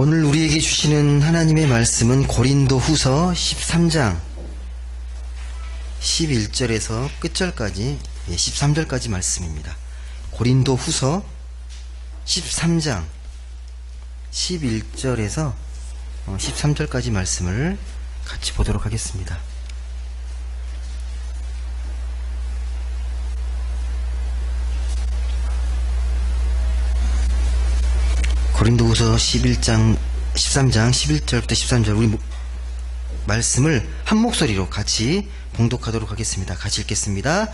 오늘 우리에게 주시는 하나님의 말씀은 고린도후서 13장 11절에서 끝절까지 13절까지 말씀입니다. 고린도후서 13장 11절에서 13절까지 말씀을 같이 보도록 하겠습니다. 고린도후서 13장 11절부터 13절 우리 말씀을 한 목소리로 같이 봉독하도록 하겠습니다. 같이 읽겠습니다.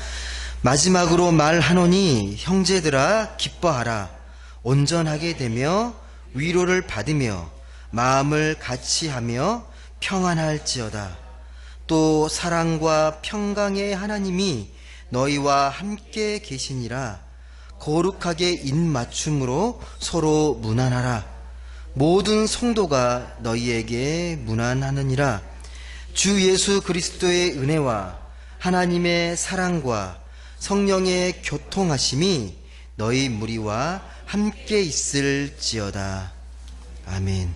마지막으로 말하노니 형제들아 기뻐하라. 온전하게 되며 위로를 받으며 마음을 같이 하며 평안할지어다. 또 사랑과 평강의 하나님이 너희와 함께 계시니라. 거룩하게 입맞춤으로 서로 문안하라. 모든 성도가 너희에게 문안하느니라. 주 예수 그리스도의 은혜와 하나님의 사랑과 성령의 교통하심이 너희 무리와 함께 있을지어다. 아멘.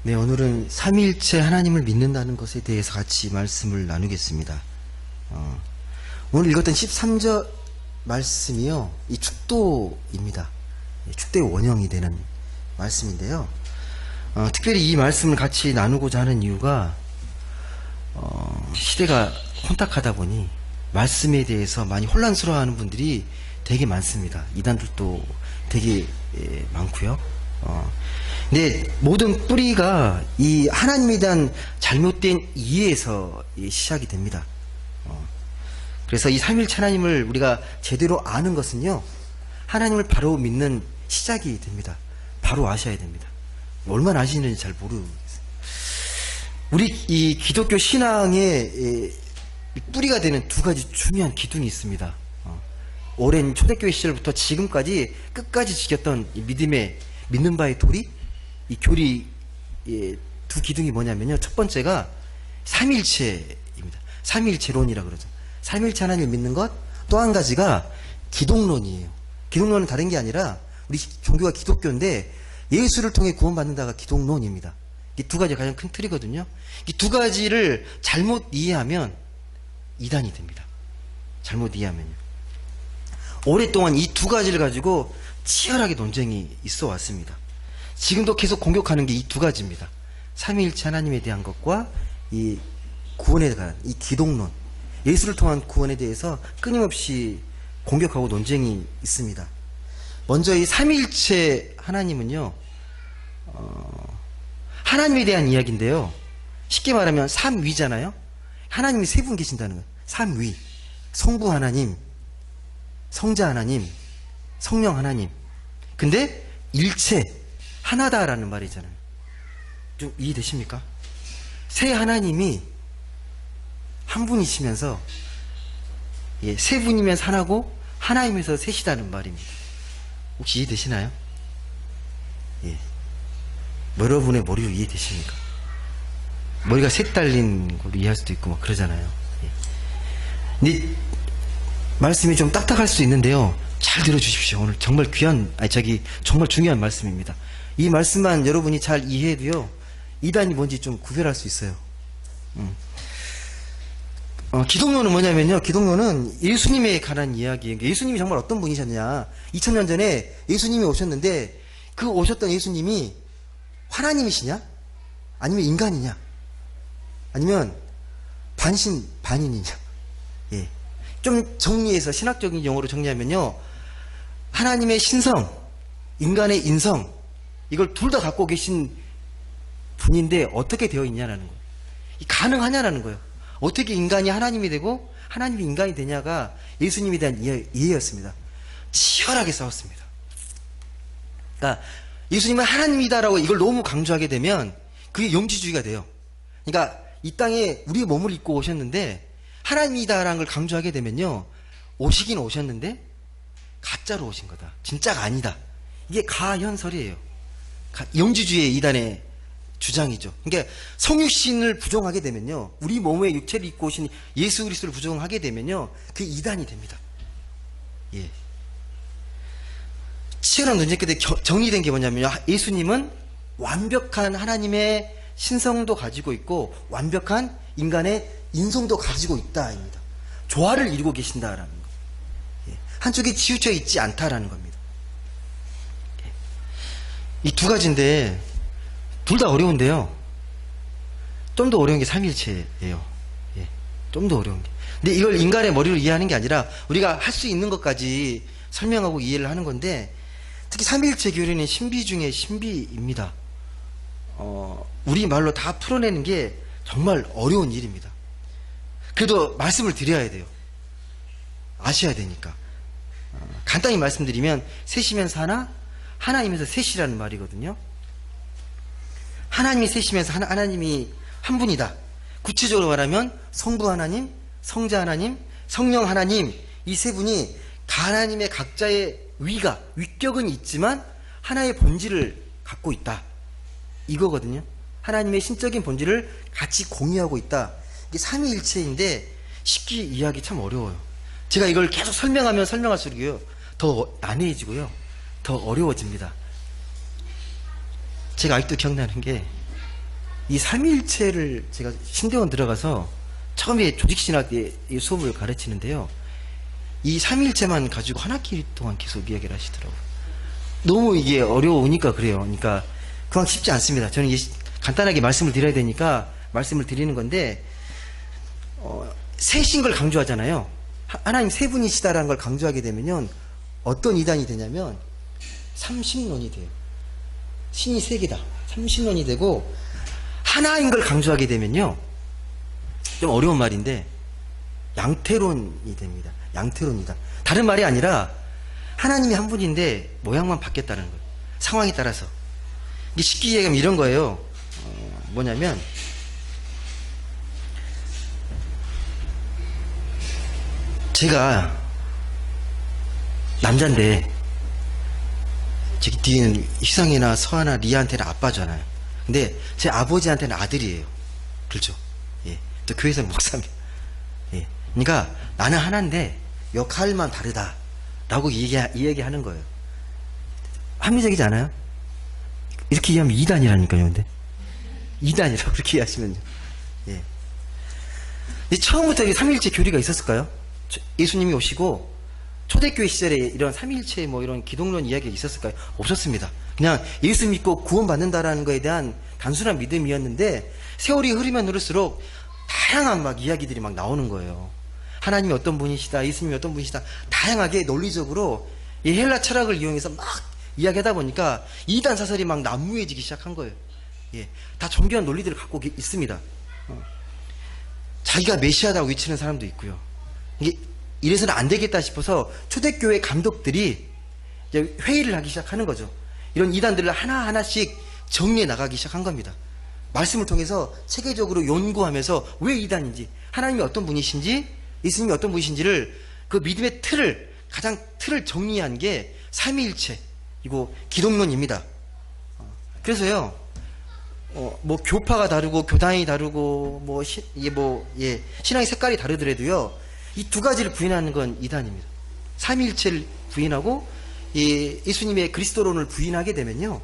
네, 오늘은 삼위일체 하나님을 믿는다는 것에 대해서 같이 말씀을 나누겠습니다. 오늘 읽었던 13절 말씀이요, 이 축도입니다. 축도의 원형이 되는 말씀인데요. 특별히 이 말씀을 같이 나누고자 하는 이유가 시대가 혼탁하다 보니 말씀에 대해서 많이 혼란스러워하는 분들이 되게 많습니다. 이단들도 되게 많고요. 근데 모든 뿌리가 이 하나님에 대한 잘못된 이해에서 시작이 됩니다. 그래서 이 삼위일체 하나님을 우리가 제대로 아는 것은요, 하나님을 바로 믿는 시작이 됩니다. 바로 아셔야 됩니다. 얼마나 아시는지 잘 모르겠어요. 우리 이 기독교 신앙의 뿌리가 되는 두 가지 중요한 기둥이 있습니다. 오랜 초대교회 시절부터 지금까지 끝까지 지켰던 이 믿는 바의 도리, 이 교리 두 기둥이 뭐냐면요, 첫 번째가 삼위일체입니다. 삼위일체론이라고 그러죠. 삼위일체 하나님을 믿는 것. 또 한 가지가 기독론이에요. 기독론은 다른 게 아니라 우리 종교가 기독교인데 예수를 통해 구원받는다가 기독론입니다. 이 두 가지가 가장 큰 틀이거든요. 이 두 가지를 잘못 이해하면 이단이 됩니다. 잘못 이해하면요. 오랫동안 이 두 가지를 가지고 치열하게 논쟁이 있어 왔습니다. 지금도 계속 공격하는 게 이 두 가지입니다. 삼위일체 하나님에 대한 것과 이 구원에 관한 이 기독론, 예수를 통한 구원에 대해서 끊임없이 공격하고 논쟁이 있습니다. 먼저 이 삼위일체 하나님은요, 하나님에 대한 이야기인데요, 쉽게 말하면 삼위잖아요. 하나님이 세 분 계신다는 거예요. 삼위. 성부 하나님, 성자 하나님, 성령 하나님. 근데 일체 하나다라는 말이잖아요. 좀 이해되십니까? 세 하나님이 한 분이시면서 세 분이면서 하나고 하나이면서 셋이다는 말입니다. 혹시 이해되시나요? 예. 여러분의 머리로 이해되십니까? 머리가 셋 달린 걸로 이해할 수도 있고 막 그러잖아요. 예. 근데 말씀이 좀 딱딱할 수 있는데요, 잘 들어주십시오. 오늘 정말 정말 중요한 말씀입니다. 이 말씀만 여러분이 잘 이해해도요, 이단이 뭔지 좀 구별할 수 있어요. 기독론은 뭐냐면요, 기독론은 예수님에 관한 이야기예요. 예수님이 정말 어떤 분이셨냐. 2000년 전에 예수님이 오셨는데 그 오셨던 예수님이 하나님이시냐? 아니면 인간이냐? 아니면 반신반인이냐? 예. 좀 정리해서 신학적인 용어로 정리하면요, 하나님의 신성, 인간의 인성, 이걸 둘 다 갖고 계신 분인데 어떻게 되어 있냐라는 거예요. 가능하냐라는 거예요. 어떻게 인간이 하나님이 되고 하나님이 인간이 되냐가 예수님에 대한 이해였습니다. 치열하게 싸웠습니다. 그러니까 예수님은 하나님이다라고 이걸 너무 강조하게 되면 그게 영지주의가 돼요. 그러니까 이 땅에 우리의 몸을 입고 오셨는데 하나님이다라는 걸 강조하게 되면요, 오시긴 오셨는데 가짜로 오신 거다. 진짜가 아니다. 이게 가현설이에요. 영지주의의 이단의 주장이죠. 그러니까 성육신을 부정하게 되면요, 우리 몸에 육체를 입고 오신 예수 그리스도를 부정하게 되면요, 그게 이단이 됩니다. 예. 치열한 논쟁 끝에 정리된 게 뭐냐면요. 예수님은 완벽한 하나님의 신성도 가지고 있고 완벽한 인간의 인성도 가지고 있다입니다. 조화를 이루고 계신다라는 거. 한쪽이 치우쳐 있지 않다라는 겁니다. 이 두 가지인데 둘 다 어려운데요. 좀 더 어려운 게 삼위일체예요. 좀 더 어려운 게. 근데 이걸 인간의 머리로 이해하는 게 아니라 우리가 할 수 있는 것까지 설명하고 이해를 하는 건데, 특히 삼위일체 교리는 신비 중에 신비입니다. 우리 말로 다 풀어내는 게 정말 어려운 일입니다. 그래도 말씀을 드려야 돼요. 아셔야 되니까. 간단히 말씀드리면 셋이면서 하나, 하나이면서 셋이라는 말이거든요. 하나님이 셋이면서 하나님이 한 분이다. 구체적으로 말하면 성부 하나님, 성자 하나님, 성령 하나님, 이 세 분이 하나님의 각자의 위격은 있지만 하나의 본질을 갖고 있다. 이거거든요. 하나님의 신적인 본질을 같이 공유하고 있다. 이게 삼위일체인데 쉽게 이해하기 참 어려워요. 제가 이걸 계속 설명하면 설명할수록요 더 난해해지고요, 더 어려워집니다. 제가 아직도 기억나는 게, 이 삼위일체를 제가 신대원 들어가서 처음에 조직신학 때 수업을 가르치는데요, 이 삼위일체만 가지고 한 학기 동안 계속 이야기를 하시더라고요. 너무 이게 어려우니까 그래요. 그러니까 그냥 쉽지 않습니다. 저는 이게 간단하게 말씀을 드려야 되니까 말씀을 드리는 건데, 셋인 걸 강조하잖아요. 하나님 세 분이시다라는 걸 강조하게 되면요, 어떤 이단이 되냐면 삼신론이 돼요. 신이 세 개다. 삼신론이 되고, 하나인 걸 강조하게 되면요, 좀 어려운 말인데 양태론이 됩니다. 양태론이다. 다른 말이 아니라 하나님이 한 분인데 모양만 바뀌었다는 거예요. 상황에 따라서. 이게 쉽게 얘기하면 이런 거예요. 뭐냐면, 제가 남잔데 저기 뒤에는 희성이나 서하나 리아한테는 아빠잖아요. 근데 제 아버지한테는 아들이에요. 그렇죠? 예. 또 교회에서 목사입니다. 예. 그러니까 나는 하나인데 역할만 다르다라고 이야기하는 거예요. 합리적이지 않아요? 이렇게 이해하면 2단이라니까요. 근데 2단이라고 그렇게 이해하시면요. 예. 처음부터 이 삼위일체 교리가 있었을까요? 예수님이 오시고 초대교회 시절에 이런 삼위일체 뭐 이런 기독론 이야기가 있었을까요? 없었습니다. 그냥 예수 믿고 구원받는다라는 거에 대한 단순한 믿음이었는데, 세월이 흐르면 흐를수록 다양한 막 이야기들이 막 나오는 거예요. 하나님이 어떤 분이시다, 예수님이 어떤 분이시다, 다양하게 논리적으로 이 헬라 철학을 이용해서 막 이야기하다 보니까 이단 사설이 막 난무해지기 시작한 거예요. 예, 다 정교한 논리들을 갖고 있습니다. 자기가 메시아라고 외치는 사람도 있고요. 이게 이래서는 안 되겠다 싶어서 초대교회 감독들이 이제 회의를 하기 시작하는 거죠. 이런 이단들을 하나하나씩 정리해 나가기 시작한 겁니다. 말씀을 통해서 체계적으로 연구하면서 왜 이단인지, 하나님이 어떤 분이신지, 예수님이 어떤 분이신지를, 그 믿음의 가장 틀을 정리한 게 삼위일체, 이거 기독론입니다. 그래서요, 뭐 교파가 다르고 교단이 다르고 신앙의 색깔이 다르더라도요, 이 두 가지를 부인하는 건 이단입니다. 삼위일체를 부인하고 예수님의 그리스도론을 부인하게 되면요,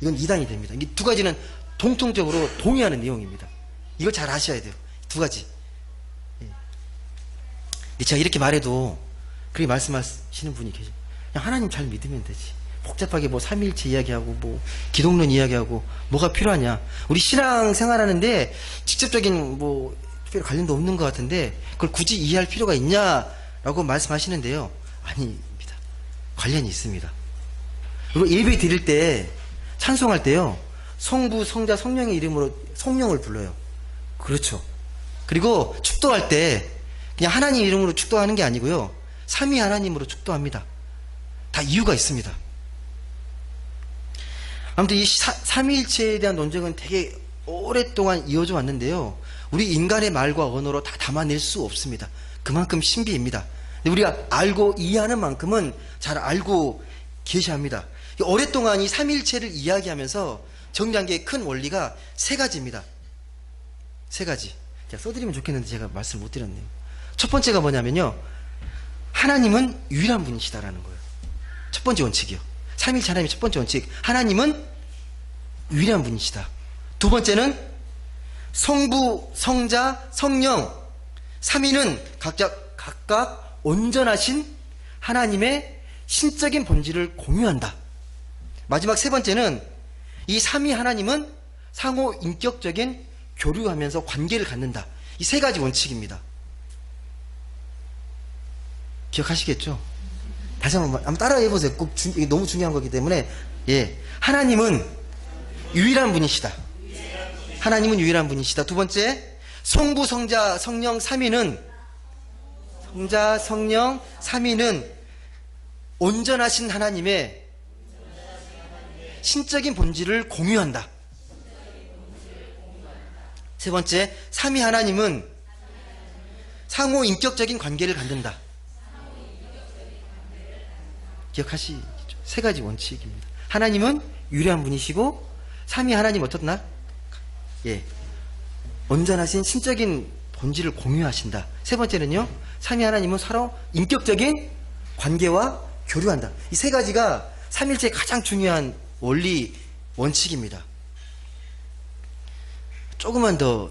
이건 이단이 됩니다. 이 두 가지는 공통적으로 동의하는 내용입니다. 이걸 잘 아셔야 돼요. 두 가지. 제가 이렇게 말해도 그렇게 말씀하시는 분이 계셔요. 그냥 하나님 잘 믿으면 되지. 복잡하게 뭐 삼위일체 이야기하고 뭐 기독론 이야기하고 뭐가 필요하냐. 우리 신앙 생활하는데 직접적인 뭐 관련도 없는 것 같은데 그걸 굳이 이해할 필요가 있냐라고 말씀하시는데요. 아닙니다. 관련이 있습니다. 그리고 예배 드릴 때, 찬송할 때요, 성부, 성자, 성령의 이름으로 성령을 불러요. 그렇죠. 그리고 축도할 때 그냥 하나님 이름으로 축도하는 게 아니고요, 삼위 하나님으로 축도합니다. 다 이유가 있습니다. 아무튼 이 삼위일체에 대한 논쟁은 되게 오랫동안 이어져 왔는데요, 우리 인간의 말과 언어로 다 담아낼 수 없습니다. 그만큼 신비입니다. 근데 우리가 알고 이해하는 만큼은 잘 알고 계셔합니다. 오랫동안 이 삼위일체를 이야기하면서 정리한 게 큰 원리가 세 가지입니다. 세 가지. 제가 써드리면 좋겠는데 제가 말씀 못 드렸네요. 첫 번째가 뭐냐면요, 하나님은 유일한 분이시다라는 거예요. 첫 번째 원칙이요. 삼위일체 하나님의 첫 번째 원칙. 하나님은 유일한 분이시다. 두 번째는 성부, 성자, 성령, 삼위는 각각 온전하신 하나님의 신적인 본질을 공유한다. 마지막 세 번째는 이 삼위 하나님은 상호 인격적인 교류하면서 관계를 갖는다. 이 세 가지 원칙입니다. 기억하시겠죠? 다시 한번 따라해 보세요. 꼭 이게 너무 중요한 거기 때문에. 예, 하나님은 유일한 분이시다. 하나님은 유일한 분이시다. 두 번째, 성부, 성자, 성령, 삼위는 성자, 성령, 삼위는 온전하신 하나님의 신적인 본질을 공유한다. 세 번째, 삼위 하나님은 상호 인격적인 관계를 갖는다. 기억하시죠? 세 가지 원칙입니다. 하나님은 유일한 분이시고, 삼위 하나님 어떻나? 예, 온전하신 신적인 본질을 공유하신다. 세 번째는요, 삼위 하나님은 서로 인격적인 관계와 교류한다. 이 세 가지가 삼일체의 가장 중요한 원리 원칙입니다. 조금만 더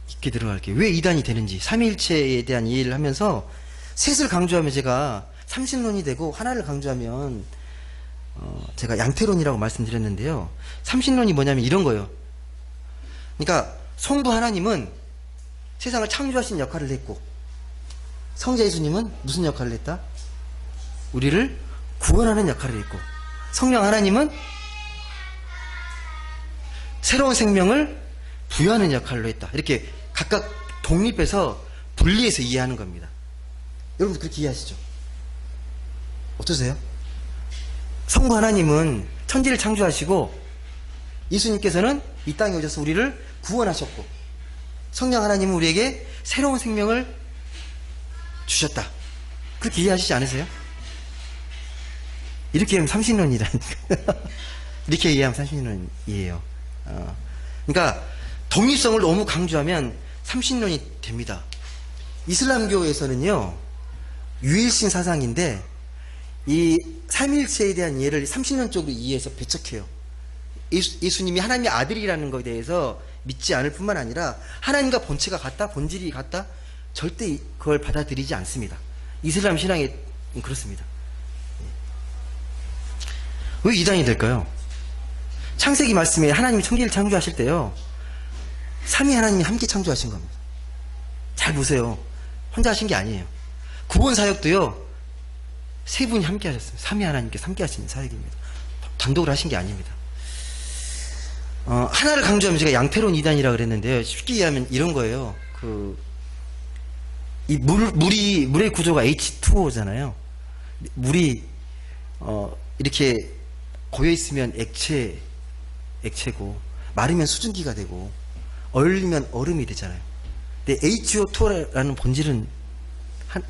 깊게 들어갈게요. 왜 이단이 되는지, 삼위일체에 대한 이해를 하면서 셋을 강조하면 제가 삼신론이 되고, 하나를 강조하면 제가 양태론이라고 말씀드렸는데요. 삼신론이 뭐냐면 이런 거예요. 그러니까 성부 하나님은 세상을 창조하신 역할을 했고, 성자 예수님은 무슨 역할을 했다? 우리를 구원하는 역할을 했고, 성령 하나님은 새로운 생명을 부여하는 역할로 했다. 이렇게 각각 독립해서 분리해서 이해하는 겁니다. 여러분도 그렇게 이해하시죠? 어떠세요? 성부 하나님은 천지를 창조하시고, 예수님께서는 이 땅에 오셔서 우리를 구원하셨고, 성령 하나님은 우리에게 새로운 생명을 주셨다. 그렇게 이해하시지 않으세요? 이렇게 하면 삼신론이라니까. 이렇게 이해하면 삼신론이에요. 그러니까 독립성을 너무 강조하면 삼신론이 됩니다. 이슬람교에서는요, 유일신 사상인데 이 삼일체에 대한 이해를 삼신론적으로 이해해서 배척해요. 예수님이 하나님의 아들이라는 것에 대해서 믿지 않을 뿐만 아니라 하나님과 본체가 같다, 본질이 같다, 절대 그걸 받아들이지 않습니다. 이슬람 신앙이 그렇습니다. 왜 이단이 될까요? 창세기 말씀에 하나님이 천지를 창조하실 때요, 삼위 하나님이 함께 창조하신 겁니다. 잘 보세요. 혼자 하신 게 아니에요. 구원 사역도요, 세 분이 함께 하셨어요. 삼위 하나님께서 함께 하신 사역입니다. 단독으로 하신 게 아닙니다. 하나를 강조하면 제가 양태론 이단이라고 그랬는데요. 쉽게 이해하면 이런 거예요. 이 물의 구조가 H2O잖아요. 물이, 이렇게 고여있으면 액체고, 마르면 수증기가 되고, 얼리면 얼음이 되잖아요. 근데 H2O라는 본질은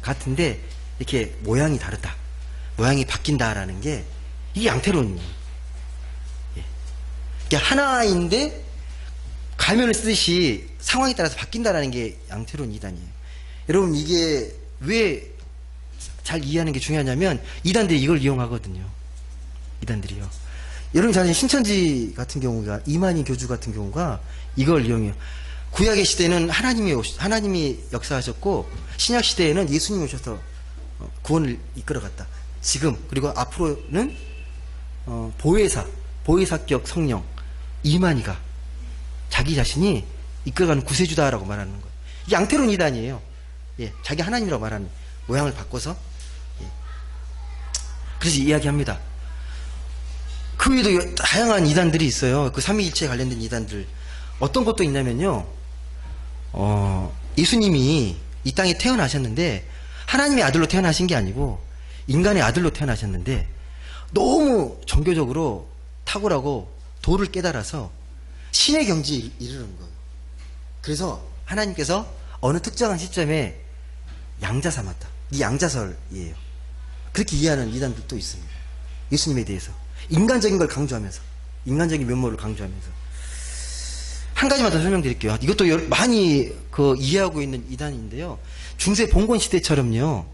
같은데, 이렇게 모양이 다르다. 모양이 바뀐다라는 게, 이게 양태론이에요. 하나인데 가면을 쓰듯이 상황에 따라서 바뀐다라는 게 양태론 이단이에요. 여러분, 이게 왜 잘 이해하는 게 중요하냐면 이단들이 이걸 이용하거든요. 이단들이요. 여러분 잘 아시는 신천지 같은 경우가, 이만희 교주 같은 경우가 이걸 이용해요. 구약의 시대는 하나님이 역사하셨고, 신약 시대에는 예수님이 오셔서 구원을 이끌어갔다. 지금 그리고 앞으로는 보혜사격 성령 이만희가 자기 자신이 이끌어가는 구세주다라고 말하는 거예요. 이게 양태론 이단이에요. 예, 자기 하나님이라고 말하는 모양을 바꿔서. 예. 그래서 이야기합니다. 그 외에도 다양한 이단들이 있어요. 그 삼위일체에 관련된 이단들. 어떤 것도 있냐면요, 예수님이 이 땅에 태어나셨는데 하나님의 아들로 태어나신 게 아니고 인간의 아들로 태어나셨는데 너무 종교적으로 탁월하고 도를 깨달아서 신의 경지에 이르는 거예요. 그래서 하나님께서 어느 특정한 시점에 양자 삼았다. 이 양자설이에요. 그렇게 이해하는 이단들도 있습니다. 예수님에 대해서 인간적인 걸 강조하면서, 인간적인 면모를 강조하면서. 한 가지만 더 설명드릴게요. 이것도 많이 이해하고 있는 이단인데요. 중세 봉건 시대처럼요,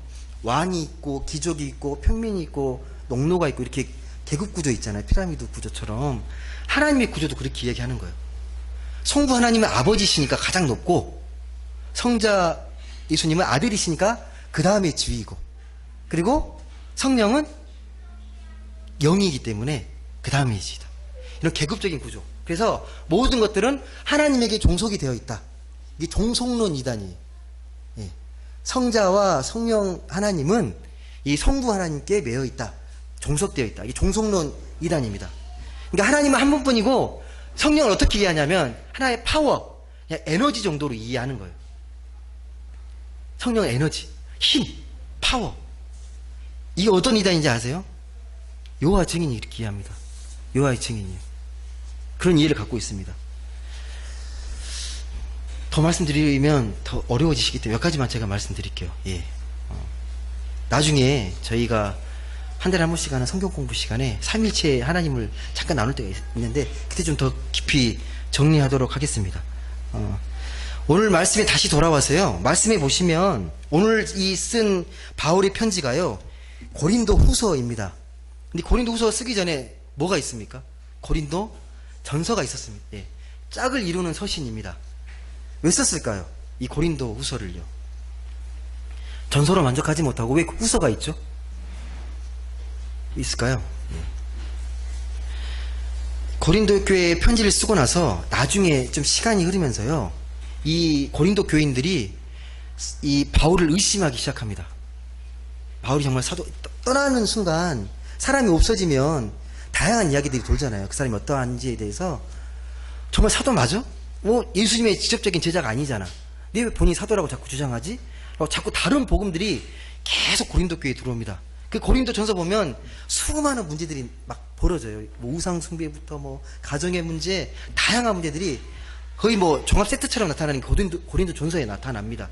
왕이 있고 귀족이 있고 평민이 있고 농노가 있고 이렇게 계급 구조 있잖아요. 피라미드 구조처럼 하나님의 구조도 그렇게 이야기하는 거예요. 성부 하나님은 아버지시니까 가장 높고, 성자 예수님은 아들이시니까 그 다음에 지위이고, 그리고 성령은 영이기 때문에 그 다음에 지위다. 이런 계급적인 구조. 그래서 모든 것들은 하나님에게 종속이 되어 있다. 이게 종속론 이단이에요. 예. 성자와 성령 하나님은 이 성부 하나님께 매여 있다. 종속되어 있다. 이게 종속론 이단입니다. 그러니까 하나님은 한 분뿐이고 성령을 어떻게 이해하냐면 하나의 파워, 그냥 에너지 정도로 이해하는 거예요. 성령의 에너지, 힘, 파워. 이게 어떤 이단인지 아세요? 여호와 증인이 이렇게 이해합니다. 여호와의 증인이에요. 그런 이해를 갖고 있습니다. 더 말씀드리면 더 어려워지시기 때문에 몇 가지만 제가 말씀드릴게요. 예. 나중에 저희가 한 달에 한 번씩 하는 성경 공부 시간에 삼일체 하나님을 잠깐 나눌 때가 있는데 그때 좀 더 깊이 정리하도록 하겠습니다. 오늘 말씀에 다시 돌아와서요. 말씀에 보시면 오늘 이 쓴 바울의 편지가요. 고린도 후서입니다. 근데 고린도 후서 쓰기 전에 뭐가 있습니까? 고린도 전서가 있었습니다. 예. 짝을 이루는 서신입니다. 왜 썼을까요? 이 고린도 후서를요. 전서로 만족하지 못하고 왜 후서가 있죠? 있을까요? 예. 고린도 교회에 편지를 쓰고 나서 나중에 좀 시간이 흐르면서요. 이 고린도 교인들이 이 바울을 의심하기 시작합니다. 바울이 정말 떠나는 순간 사람이 없어지면 다양한 이야기들이 돌잖아요. 그 사람이 어떠한지에 대해서. 정말 사도 맞아? 예수님의 직접적인 제자가 아니잖아. 왜 본인이 사도라고 자꾸 주장하지? 자꾸 다른 복음들이 계속 고린도 교회에 들어옵니다. 그 고린도 전서 보면 수많은 문제들이 막 벌어져요. 우상 숭배부터 가정의 문제, 다양한 문제들이 거의 종합 세트처럼 나타나는 게 고린도 전서에 나타납니다.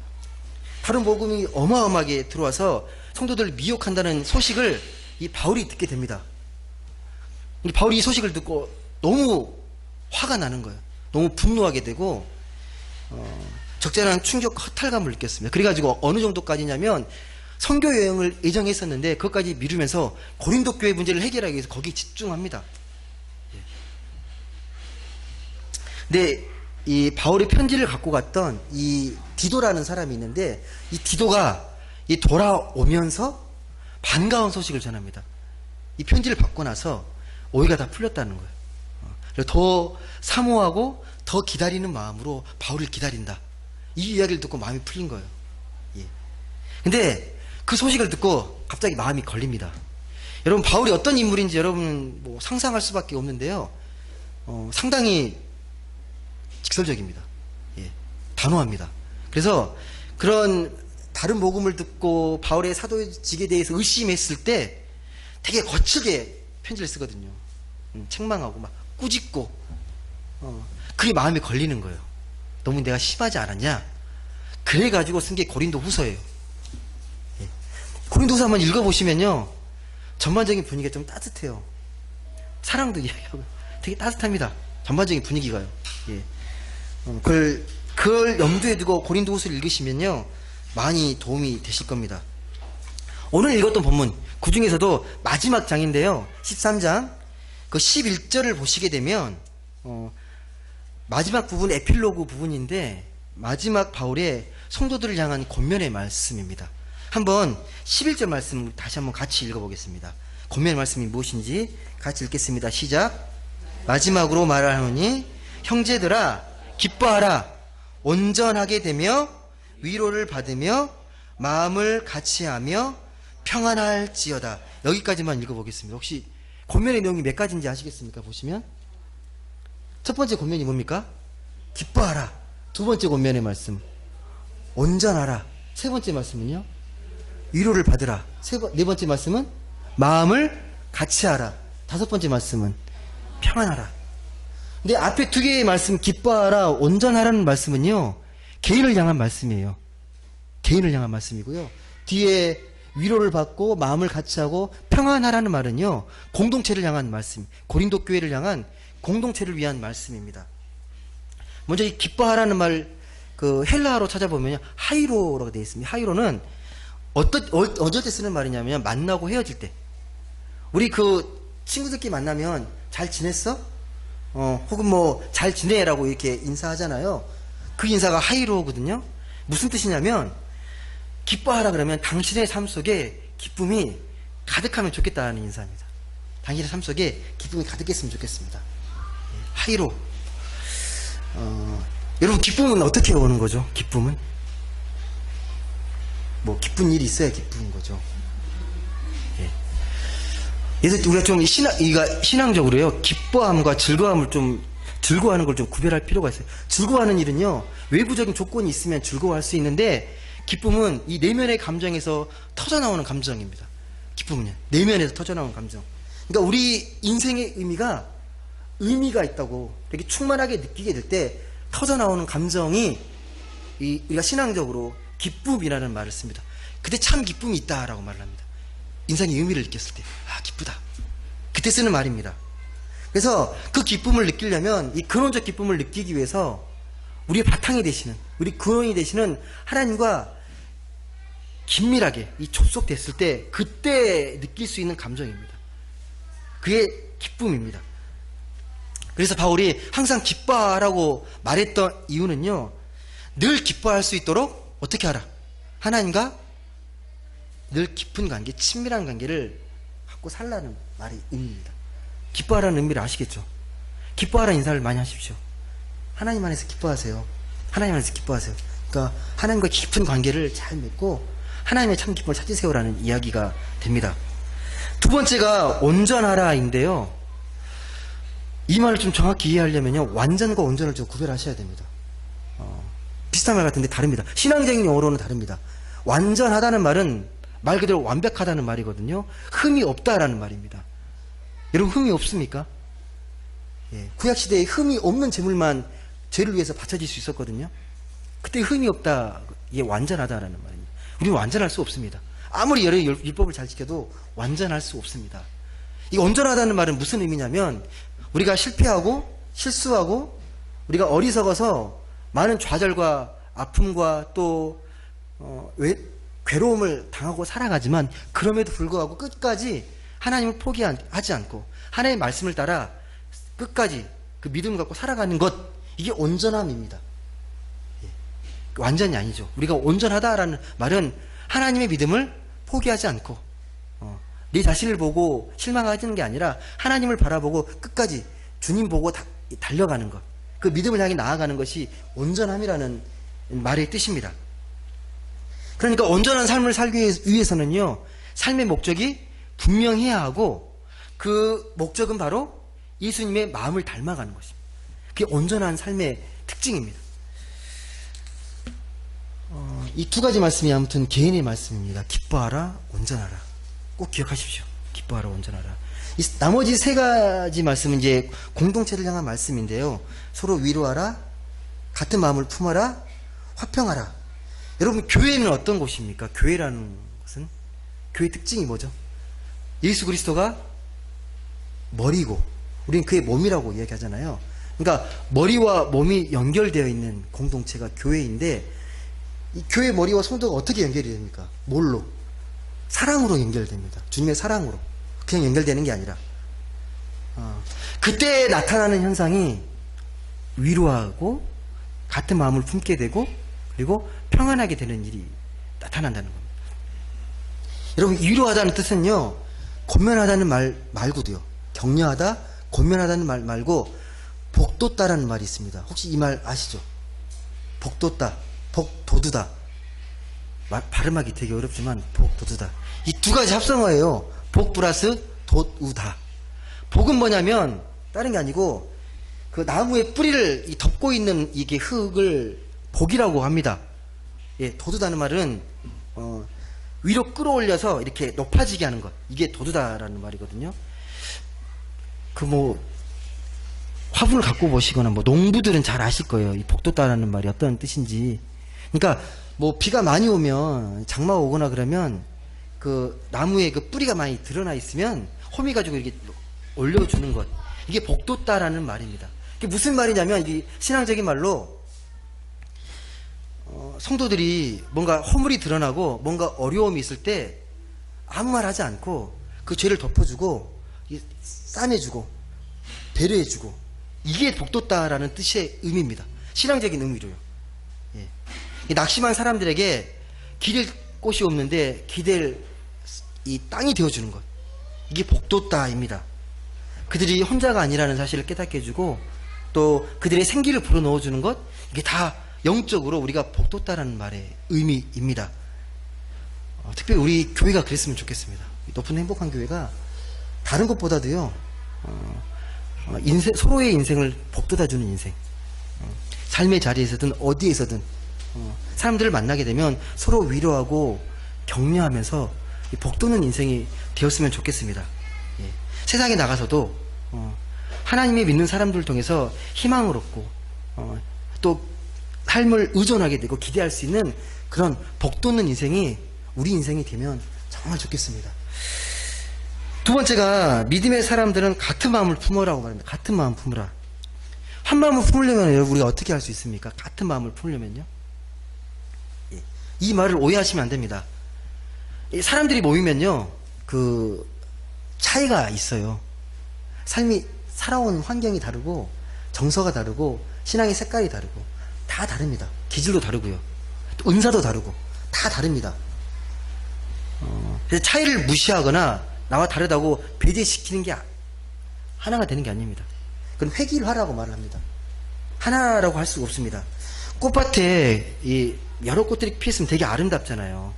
다른 복음이 어마어마하게 들어와서 성도들을 미혹한다는 소식을 이 바울이 듣게 됩니다. 바울이 이 소식을 듣고 너무 화가 나는 거예요. 너무 분노하게 되고 적잖은 충격과 허탈감을 느꼈습니다. 그래가지고 어느 정도까지냐면 선교 여행을 예정했었는데 그것까지 미루면서 고린도 교회 문제를 해결하기 위해서 거기에 집중합니다. 근데 이 바울의 편지를 갖고 갔던 이 디도라는 사람이 있는데 이 디도가 이 돌아오면서 반가운 소식을 전합니다. 이 편지를 받고 나서 오해가 다 풀렸다는 거예요. 그래서 더 사모하고 더 기다리는 마음으로 바울을 기다린다. 이 이야기를 듣고 마음이 풀린 거예요. 예. 근데 그 소식을 듣고 갑자기 마음이 걸립니다. 여러분 바울이 어떤 인물인지 여러분 상상할 수밖에 없는데요. 상당히 직설적입니다. 예. 단호합니다. 그래서 그런 다른 복음을 듣고 바울의 사도직에 대해서 의심했을 때 되게 거칠게 편지를 쓰거든요. 책망하고 막 꾸짖고 그게 마음에 걸리는 거예요. 너무 내가 심하지 않았냐? 그래가지고 쓴 게 고린도 후서예요. 예. 고린도 후서 한번 읽어보시면요. 전반적인 분위기가 좀 따뜻해요. 사랑도 이야기하고 되게 따뜻합니다. 전반적인 분위기가요. 예. 그걸 염두에 두고 고린도 후서를 읽으시면요. 많이 도움이 되실 겁니다. 오늘 읽었던 본문 그 중에서도 마지막 장인데요. 13장 그 11절을 보시게 되면 마지막 부분 에필로그 부분인데 마지막 바울의 성도들을 향한 권면의 말씀입니다. 한번 11절 말씀 다시 한번 같이 읽어보겠습니다. 권면의 말씀이 무엇인지 같이 읽겠습니다. 시작. 마지막으로 말하노니 형제들아 기뻐하라. 온전하게 되며 위로를 받으며 마음을 같이하며 평안할지어다. 여기까지만 읽어보겠습니다. 혹시 권면의 내용이 몇 가지인지 아시겠습니까? 보시면 첫 번째 권면이 뭡니까? 기뻐하라. 두 번째 권면의 말씀 온전하라. 세 번째 말씀은요? 위로를 받으라. 네 번째 말씀은 마음을 같이하라. 다섯 번째 말씀은 평안하라. 근데 앞에 두 개의 말씀 기뻐하라, 온전하라는 말씀은요 개인을 향한 말씀이에요. 개인을 향한 말씀이고요. 뒤에 위로를 받고 마음을 같이하고 평안하라는 말은요 공동체를 향한 말씀, 고린도 교회를 향한 공동체를 위한 말씀입니다. 먼저 이 기뻐하라는 말 그 헬라어로 찾아보면요 하이로라고 되어 있습니다. 하이로는 어쩔 때 쓰는 말이냐면 만나고 헤어질 때 우리 그 친구들끼리 만나면 잘 지냈어? 혹은 뭐 잘 지내라고 이렇게 인사하잖아요. 그 인사가 하이로우거든요. 무슨 뜻이냐면 기뻐하라 그러면 당신의 삶 속에 기쁨이 가득하면 좋겠다는 인사입니다. 당신의 삶 속에 기쁨이 가득했으면 좋겠습니다. 하이로. 여러분 기쁨은 어떻게 오는 거죠? 기쁨은 뭐 기쁜 일이 있어야 기쁜 거죠. 그래서 우리가 좀 신앙적으로요, 기뻐함과 즐거워하는 걸 좀 구별할 필요가 있어요. 즐거워하는 일은요, 외부적인 조건이 있으면 즐거워할 수 있는데, 기쁨은 이 내면의 감정에서 터져나오는 감정입니다. 기쁨은요, 내면에서 터져나오는 감정. 그러니까 우리 인생의 의미가 있다고 이렇게 충만하게 느끼게 될 때 터져나오는 감정이 우리가 신앙적으로 기쁨이라는 말을 씁니다. 그때 참 기쁨이 있다라고 말을 합니다. 인생의 의미를 느꼈을 때, 기쁘다. 그때 쓰는 말입니다. 그래서 그 기쁨을 느끼려면, 이 근원적 기쁨을 느끼기 위해서 우리의 바탕이 되시는, 우리 근원이 되시는 하나님과 긴밀하게 접속됐을 때 그때 느낄 수 있는 감정입니다. 그게 기쁨입니다. 그래서 바울이 항상 기뻐하라고 말했던 이유는요, 늘 기뻐할 수 있도록 어떻게 하라? 하나님과 늘 깊은 관계, 친밀한 관계를 갖고 살라는 말이 의미입니다. 기뻐하라는 의미를 아시겠죠? 기뻐하라는 인사를 많이 하십시오. 하나님 안에서 기뻐하세요. 하나님 안에서 기뻐하세요. 그러니까 하나님과 깊은 관계를 잘 맺고 하나님의 참 기쁨을 찾으세요라는 이야기가 됩니다. 두 번째가 온전하라인데요, 이 말을 좀 정확히 이해하려면요, 완전과 온전을 좀 구별하셔야 됩니다. 비슷한 말 같은데 다릅니다. 신앙적인 용어로는 다릅니다. 완전하다는 말은 말 그대로 완벽하다는 말이거든요. 흠이 없다라는 말입니다. 여러분 흠이 없습니까? 구약시대에 흠이 없는 제물만 죄를 위해서 바쳐질 수 있었거든요. 그때 흠이 없다, 이게 완전하다라는 말입니다. 우리는 완전할 수 없습니다. 아무리 여러 율법을 잘 지켜도 완전할 수 없습니다. 이 온전하다는 말은 무슨 의미냐면, 우리가 실패하고 실수하고 우리가 어리석어서 많은 좌절과 아픔과 또 괴로움을 당하고 살아가지만, 그럼에도 불구하고 끝까지 하나님을 포기하지 않고 하나님의 말씀을 따라 끝까지 그 믿음을 갖고 살아가는 것, 이게 온전함입니다. 완전이 아니죠. 우리가 온전하다라는 말은 하나님의 믿음을 포기하지 않고 네 자신을 보고 실망하는 게 아니라 하나님을 바라보고 끝까지 주님 보고 달려가는 것, 그 믿음을 향해 나아가는 것이 온전함이라는 말의 뜻입니다. 그러니까 온전한 삶을 살기 위해서는요, 삶의 목적이 분명해야 하고, 그 목적은 바로 예수님의 마음을 닮아가는 것입니다. 그게 온전한 삶의 특징입니다. 이 두 가지 말씀이 아무튼 개인의 말씀입니다. 기뻐하라, 온전하라. 꼭 기억하십시오. 기뻐하라, 온전하라. 이 나머지 세 가지 말씀은 이제 공동체를 향한 말씀인데요, 서로 위로하라, 같은 마음을 품어라, 화평하라. 여러분, 교회는 어떤 곳입니까? 교회라는 것은, 교회 특징이 뭐죠? 예수 그리스도가 머리고 우리는 그의 몸이라고 이야기하잖아요. 그러니까 머리와 몸이 연결되어 있는 공동체가 교회인데, 이 교회 머리와 성도가 어떻게 연결이 됩니까? 뭘로? 사랑으로 연결됩니다. 주님의 사랑으로. 그냥 연결되는 게 아니라, 그때 나타나는 현상이 위로하고 같은 마음을 품게 되고, 그리고 평안하게 되는 일이 나타난다는 겁니다. 여러분, 위로하다는 뜻은요, 권면하다는 말 말고도요, 격려하다, 권면하다는 말 말고 복돋다라는 말이 있습니다. 혹시 이 말 아시죠? 복돋다, 복돋우다. 발음하기 되게 어렵지만 복돋우다. 이 두 가지 합성어예요. 복 플러스 돋우다. 복은 뭐냐면 다른 게 아니고, 그 나무의 뿌리를 덮고 있는 이게 흙을 복이라고 합니다. 돋우다는 말은 위로 끌어올려서 이렇게 높아지게 하는 것, 이게 돋우다라는 말이거든요. 화분을 갖고 보시거나 농부들은 잘 아실 거예요. 이 복돋다라는 말이 어떤 뜻인지. 그러니까 비가 많이 오면, 장마가 오거나 그러면 그 나무에 그 뿌리가 많이 드러나 있으면 호미 가지고 이렇게 올려주는 것, 이게 복돋다라는 말입니다. 이게 무슨 말이냐면, 이게 신앙적인 말로 성도들이 뭔가 허물이 드러나고 뭔가 어려움이 있을 때 아무 말 하지 않고 그 죄를 덮어주고 싸매주고 배려해주고 이게 복돋다라는 뜻의 의미입니다. 신앙적인 의미로요. 예. 이 낙심한 사람들에게 기댈 곳이 없는데 기댈 이 땅이 되어주는 것, 이게 복돋다입니다. 그들이 혼자가 아니라는 사실을 깨닫게 해주고 또 그들의 생기를 불어넣어주는 것, 이게 다 영적으로 우리가 복돋다라는 말의 의미입니다. 특별히 우리 교회가 그랬으면 좋겠습니다. 높은 행복한 교회가 다른 것보다도요, 서로의 인생을 복돋아주는 인생, 삶의 자리에서든 어디에서든 사람들을 만나게 되면 서로 위로하고 격려하면서 복돋는 인생이 되었으면 좋겠습니다. 예. 세상에 나가서도 하나님의 믿는 사람들을 통해서 희망을 얻고 또 삶을 의존하게 되고 기대할 수 있는 그런 복돋는 인생이 우리 인생이 되면 정말 좋겠습니다. 두 번째가 믿음의 사람들은 같은 마음을 품으라고 말합니다. 같은 마음 품으라. 한 마음을 품으려면 여러분 우리가 어떻게 할 수 있습니까? 같은 마음을 품으려면요. 예. 이 말을 오해하시면 안 됩니다. 사람들이 모이면요, 그 차이가 있어요. 삶이 살아온 환경이 다르고 정서가 다르고 신앙의 색깔이 다르고 다 다릅니다. 기질도 다르고요. 또 은사도 다르고 다 다릅니다. 그래서 차이를 무시하거나 나와 다르다고 배제시키는 게 하나가 되는 게 아닙니다. 그건 획일화라고 말을 합니다. 하나라고 할 수가 없습니다. 꽃밭에 이 여러 꽃들이 피었으면 되게 아름답잖아요.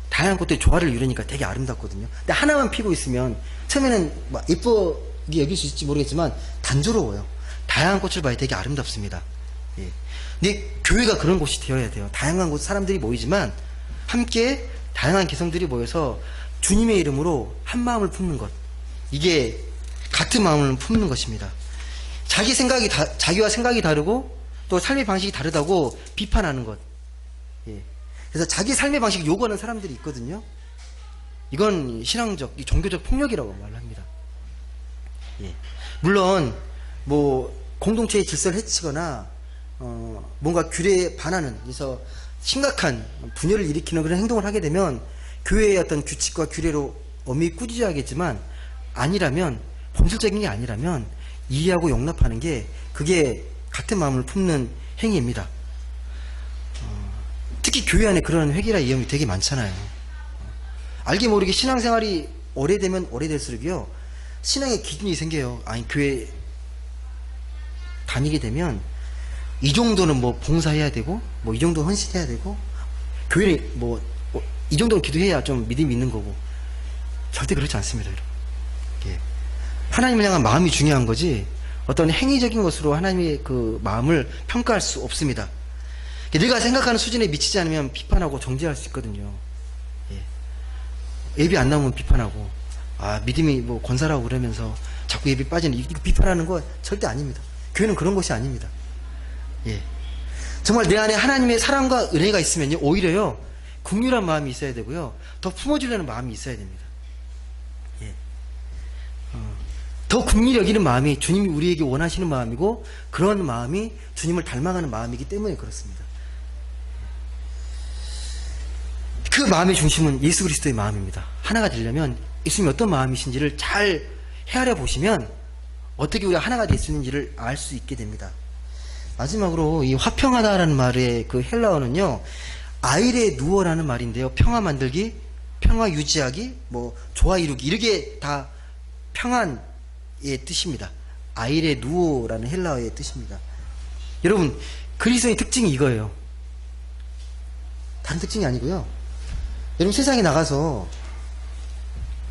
다양한 꽃들이 조화를 이루니까 되게 아름답거든요. 근데 하나만 피고 있으면 처음에는 막 예쁘게 여길 수 있을지 모르겠지만 단조로워요. 다양한 꽃을 봐야 되게 아름답습니다. 예. 근데 교회가 그런 곳이 되어야 돼요. 다양한 곳 사람들이 모이지만 함께 다양한 개성들이 모여서 주님의 이름으로 한 마음을 품는 것, 이게 같은 마음을 품는 것입니다. 자기와 생각이 다르고 또 삶의 방식이 다르다고 비판하는 것. 예. 그래서 자기 삶의 방식을 요구하는 사람들이 있거든요. 이건 신앙적, 종교적 폭력이라고 말합니다. 예. 물론 뭐 공동체의 질서를 해치거나 뭔가 규례에 반하는, 그래서 심각한 분열을 일으키는 그런 행동을 하게 되면 교회의 어떤 규칙과 규례로 엄히 꾸짖어야겠지만, 아니라면, 본질적인 게 아니라면 이해하고 용납하는 게 그게 같은 마음을 품는 행위입니다. 특히 교회 안에 그런 회개라 위험이 되게 많잖아요. 알게 모르게 신앙생활이 오래되면 오래될수록요, 신앙의 기준이 생겨요. 아니, 교회 다니게 되면 이 정도는 뭐 봉사해야 되고, 뭐 이 정도 헌신해야 되고, 교회는 뭐 이 정도는 기도해야 좀 믿음이 있는 거고, 절대 그렇지 않습니다, 여러분. 예. 하나님을 향한 마음이 중요한 거지 어떤 행위적인 것으로 하나님의 그 마음을 평가할 수 없습니다. 내가 생각하는 수준에 미치지 않으면 비판하고 정죄할 수 있거든요. 예. 예비 안 나오면 비판하고, 믿음이 뭐 권사라고 그러면서 자꾸 예비 빠지는, 이거 비판하는 거 절대 아닙니다. 교회는 그런 곳이 아닙니다. 예. 정말 내 안에 하나님의 사랑과 은혜가 있으면요, 오히려요, 긍휼한 마음이 있어야 되고요, 더 품어주려는 마음이 있어야 됩니다. 예. 더 긍휼히 여기는 마음이 주님이 우리에게 원하시는 마음이고, 그런 마음이 주님을 닮아가는 마음이기 때문에 그렇습니다. 그 마음의 중심은 예수 그리스도의 마음입니다. 하나가 되려면 예수님이 어떤 마음이신지를 잘 헤아려 보시면 어떻게 우리가 하나가 될 수 있는지를 알 수 있게 됩니다. 마지막으로 이 화평하다라는 말의 그 헬라어는요, 아이레 누어라는 말인데요, 평화 만들기, 평화 유지하기, 뭐 조화 이루기, 이렇게 다 평안의 뜻입니다. 아이레 누어라는 헬라어의 뜻입니다. 여러분, 그리스도의 특징이 이거예요. 다른 특징이 아니고요, 여러분 세상에 나가서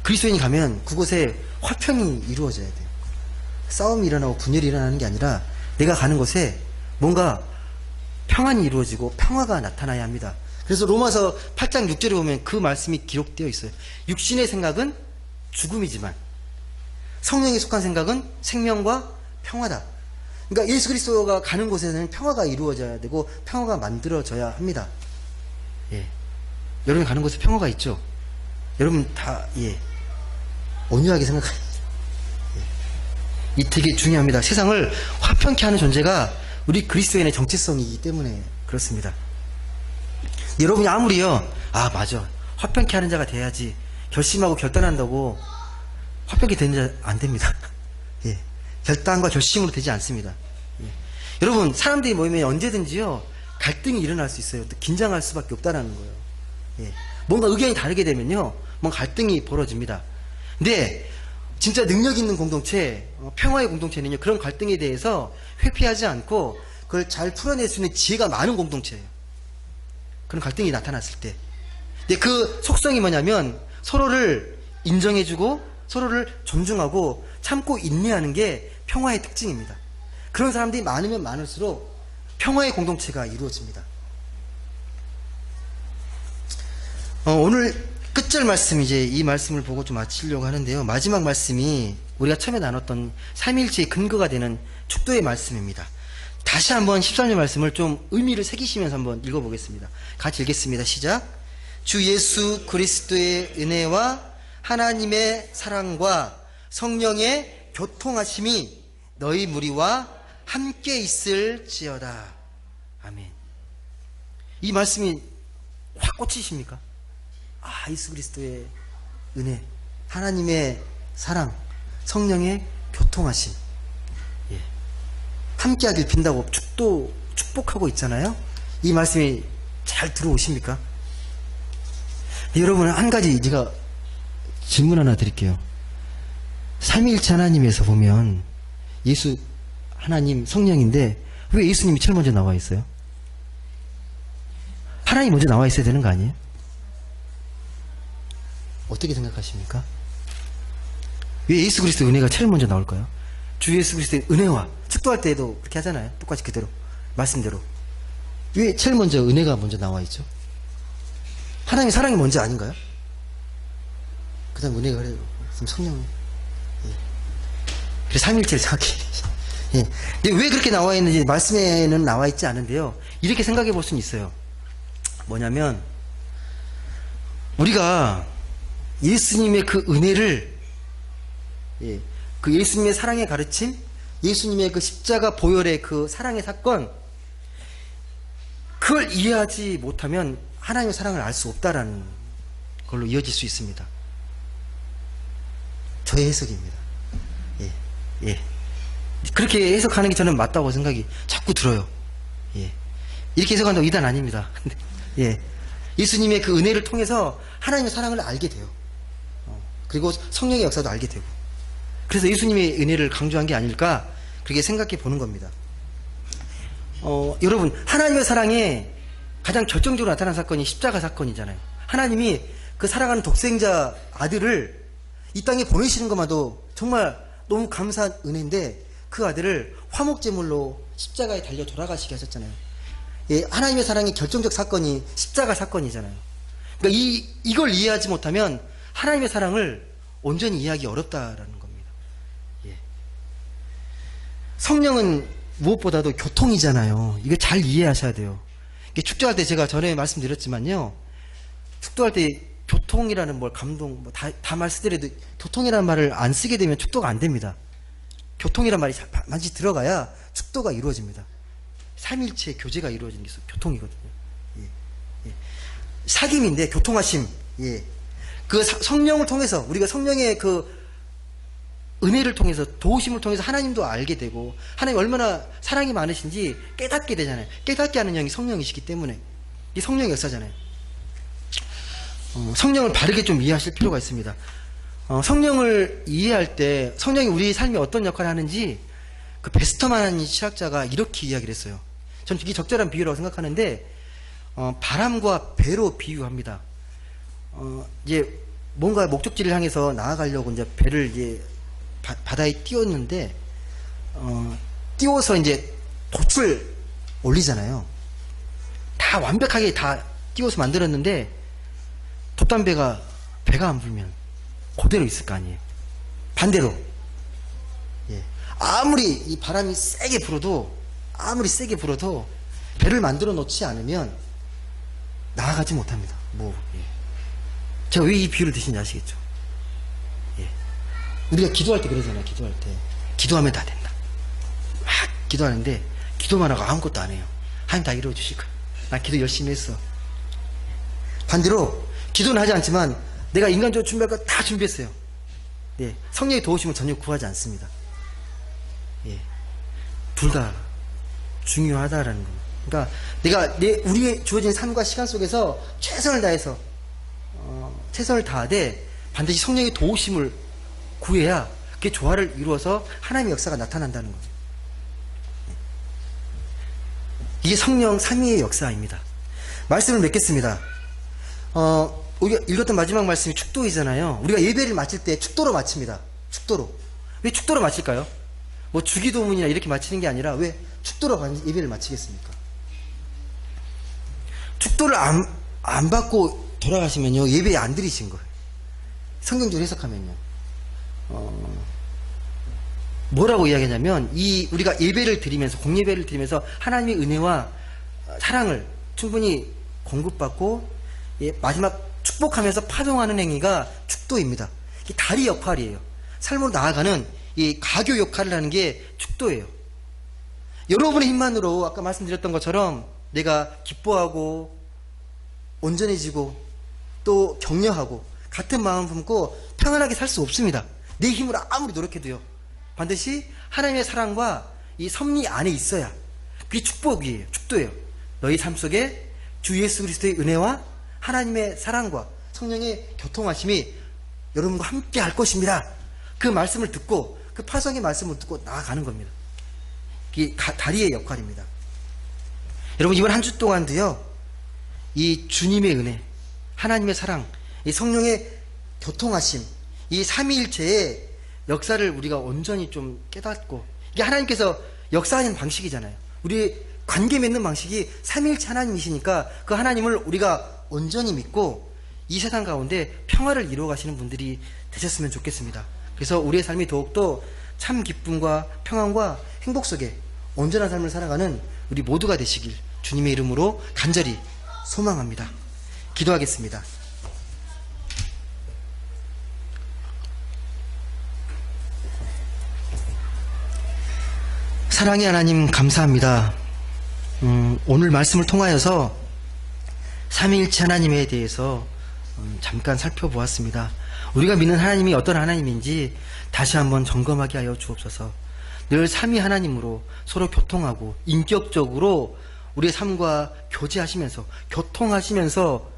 그리스도인이 가면 그곳에 화평이 이루어져야 돼요. 싸움이 일어나고 분열이 일어나는 게 아니라 내가 가는 곳에 뭔가 평안이 이루어지고 평화가 나타나야 합니다. 그래서 로마서 8장 6절에 보면 그 말씀이 기록되어 있어요. 육신의 생각은 죽음이지만 성령에 속한 생각은 생명과 평화다. 그러니까 예수 그리스도가 가는 곳에는 평화가 이루어져야 되고 평화가 만들어져야 합니다. 예. 여러분이 가는 곳에 평화가 있죠? 여러분 다, 예, 온유하게 생각해요. 예. 이 되게 중요합니다. 세상을 화평케 하는 존재가 우리 그리스도인의 정체성이기 때문에 그렇습니다. 여러분이 아무리요, 맞아, 화평케 하는 자가 돼야지 결심하고 결단한다고 화평이 안 됩니다. 예. 결단과 결심으로 되지 않습니다. 예. 여러분, 사람들이 모이면 언제든지요, 갈등이 일어날 수 있어요. 또 긴장할 수밖에 없다라는 거예요. 예. 뭔가 의견이 다르게 되면요, 뭔가 갈등이 벌어집니다. 근데, 진짜 능력 있는 공동체, 평화의 공동체는요, 그런 갈등에 대해서 회피하지 않고, 그걸 잘 풀어낼 수 있는 지혜가 많은 공동체예요. 그런 갈등이 나타났을 때. 근데 그 속성이 뭐냐면, 서로를 인정해주고, 서로를 존중하고, 참고 인내하는 게 평화의 특징입니다. 그런 사람들이 많으면 많을수록 평화의 공동체가 이루어집니다. 오늘 끝절 말씀, 이제 이 말씀을 보고 좀 마치려고 하는데요. 마지막 말씀이 우리가 처음에 나눴던 삼위일체의 근거가 되는 축도의 말씀입니다. 다시 한번 13절 말씀을 좀 의미를 새기시면서 한번 읽어보겠습니다. 같이 읽겠습니다. 시작. 주 예수 그리스도의 은혜와 하나님의 사랑과 성령의 교통하심이 너희 무리와 함께 있을지어다. 아멘. 이 말씀이 확 꽂히십니까? 아, 예수 그리스도의 은혜, 하나님의 사랑, 성령의 교통하심. 예. 함께하길 빈다고 축복하고 있잖아요. 이 말씀이 잘 들어오십니까? 여러분, 한 가지 제가 질문 하나 드릴게요. 삼위일체 하나님에서 보면 예수 하나님 성령인데 왜 예수님이 제일 먼저 나와 있어요? 하나님 먼저 나와 있어야 되는 거 아니에요? 어떻게 생각하십니까? 왜 예수 그리스도의 은혜가 제일 먼저 나올까요? 주 예수 그리스도의 은혜와 축도할 때에도 그렇게 하잖아요. 똑같이 그대로 말씀대로. 왜 제일 먼저 은혜가 먼저 나와 있죠? 하나님의 사랑이 먼저 아닌가요? 그 다음 은혜가 그래요. 성령. 예. 그래서 삼위일체를 정확히. 예. 근데 왜 그렇게 나와 있는지 말씀에는 나와 있지 않은데요. 이렇게 생각해 볼 수는 있어요. 뭐냐면, 우리가 예수님의 그 은혜를, 예, 그 예수님의 사랑의 가르침, 예수님의 그 십자가 보혈의 그 사랑의 사건, 그걸 이해하지 못하면 하나님의 사랑을 알 수 없다라는 걸로 이어질 수 있습니다. 저의 해석입니다. 예, 예. 그렇게 해석하는 게 저는 맞다고 생각이 자꾸 들어요. 예. 이렇게 해석한다고 이단 아닙니다. 예. 예수님의 그 은혜를 통해서 하나님의 사랑을 알게 돼요. 그리고 성령의 역사도 알게 되고. 그래서 예수님의 은혜를 강조한 게 아닐까, 그렇게 생각해 보는 겁니다. 여러분, 하나님의 사랑에 가장 결정적으로 나타난 사건이 십자가 사건이잖아요. 하나님이 그 사랑하는 독생자 아들을 이 땅에 보내시는 것만도 정말 너무 감사한 은혜인데, 그 아들을 화목제물로 십자가에 달려 돌아가시게 하셨잖아요. 예, 하나님의 사랑의 결정적 사건이 십자가 사건이잖아요. 그러니까 이걸 이해하지 못하면 하나님의 사랑을 온전히 이해하기 어렵다라는 겁니다. 예. 성령은 무엇보다도 교통이잖아요. 이거 잘 이해하셔야 돼요. 축도할 때 제가 전에 말씀드렸지만요. 축도할 때 교통이라는 뭘 감동, 다 말 쓰더라도 교통이라는 말을 안 쓰게 되면 축도가 안 됩니다. 교통이라는 말이 반드시 들어가야 축도가 이루어집니다. 삼일체의 교제가 이루어지는 게 교통이거든요. 예. 예. 사귐인데 교통하심. 예. 그 성령을 통해서, 우리가 성령의 그 은혜를 통해서, 도우심을 통해서 하나님도 알게 되고, 하나님 얼마나 사랑이 많으신지 깨닫게 되잖아요. 깨닫게 하는 영이 성령이시기 때문에. 이 성령의 역사잖아요. 성령을 바르게 좀 이해하실 필요가 있습니다. 성령을 이해할 때 성령이 우리 삶에 어떤 역할을 하는지 그 베스터만 신학자가 이렇게 이야기를 했어요. 저는 이게 적절한 비유라고 생각하는데, 바람과 배로 비유합니다. 이제 뭔가 목적지를 향해서 나아가려고 이제 배를 이제 바다에 띄웠는데, 띄워서 이제 돛을 올리잖아요. 다 완벽하게 다 띄워서 만들었는데, 돛담배가 배가 안 불면 그대로 있을 거 아니에요. 반대로. 예. 아무리 이 바람이 세게 불어도, 배를 만들어 놓지 않으면 나아가지 못합니다. 예. 제가 왜 이 비유를 드시는지 아시겠죠? 예. 우리가 기도할 때 그러잖아요. 기도할 때. 기도하면 다 된다. 막 기도하는데, 기도만 하고 아무것도 안 해요. 하나님 다 이루어 주실 거야. 나 기도 열심히 했어. 반대로, 기도는 하지 않지만, 내가 인간적으로 준비할 거 다 준비했어요. 네, 성령의 도우심을 전혀 구하지 않습니다. 예, 둘 다 중요하다라는 겁니다. 그러니까 우리의 주어진 삶과 시간 속에서 최선을 다해서 최선을 다하되 반드시 성령의 도우심을 구해야 그게 조화를 이루어서 하나님의 역사가 나타난다는 거죠. 이게 성령 삼위의 역사입니다. 말씀을 맺겠습니다. 우리가 읽었던 마지막 말씀이 축도이잖아요. 우리가 예배를 마칠 때 축도로 마칩니다. 축도로. 왜 축도로 마칠까요? 뭐 주기도문이나 이렇게 마치는 게 아니라 왜 축도로 예배를 마치겠습니까? 축도를 안 받고 돌아가시면요, 예배 안 드리신 거예요. 성경적으로 해석하면요. 뭐라고 이야기하냐면, 우리가 예배를 드리면서, 공예배를 드리면서 하나님의 은혜와 사랑을 충분히 공급받고, 마지막 축복하면서 파송하는 행위가 축도입니다. 이게 다리 역할이에요. 삶으로 나아가는 이 가교 역할을 하는 게 축도예요. 여러분의 힘만으로 아까 말씀드렸던 것처럼 내가 기뻐하고 온전해지고 또 격려하고 같은 마음 품고 평안하게 살 수 없습니다. 내 힘으로 아무리 노력해도요. 반드시 하나님의 사랑과 이 섭리 안에 있어야 그게 축복이에요. 축도예요. 너희 삶 속에 주 예수 그리스도의 은혜와 하나님의 사랑과 성령의 교통하심이 여러분과 함께 할 것입니다. 그 말씀을 듣고 그 파송의 말씀을 듣고 나아가는 겁니다. 이게 다리의 역할입니다. 여러분, 이번 한 주 동안도요, 이 주님의 은혜, 하나님의 사랑, 이 성령의 교통하심, 이 삼위일체의 역사를 우리가 온전히 좀 깨닫고, 이게 하나님께서 역사하는 방식이잖아요. 우리 관계 맺는 방식이 삼위일체 하나님이시니까 그 하나님을 우리가 온전히 믿고 이 세상 가운데 평화를 이루어 가시는 분들이 되셨으면 좋겠습니다. 그래서 우리의 삶이 더욱더 참 기쁨과 평안과 행복 속에 온전한 삶을 살아가는 우리 모두가 되시길 주님의 이름으로 간절히 소망합니다. 기도하겠습니다. 사랑의 하나님, 감사합니다. 오늘 말씀을 통하여서 삼위일체 하나님에 대해서 잠깐 살펴보았습니다. 우리가 믿는 하나님이 어떤 하나님인지 다시 한번 점검하게 하여 주옵소서. 늘 삼위 하나님으로 서로 교통하고 인격적으로 우리의 삶과 교제하시면서 교통하시면서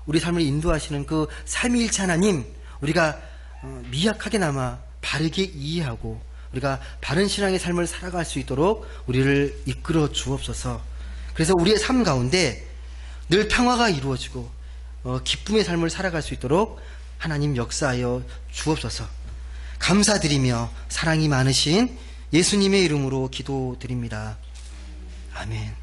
우리 삶을 인도하시는 그 삼위일체 하나님, 우리가 미약하게나마 바르게 이해하고 우리가 바른 신앙의 삶을 살아갈 수 있도록 우리를 이끌어 주옵소서. 그래서 우리의 삶 가운데 늘 평화가 이루어지고 기쁨의 삶을 살아갈 수 있도록 하나님 역사하여 주옵소서. 감사드리며 사랑이 많으신 예수님의 이름으로 기도드립니다. 아멘.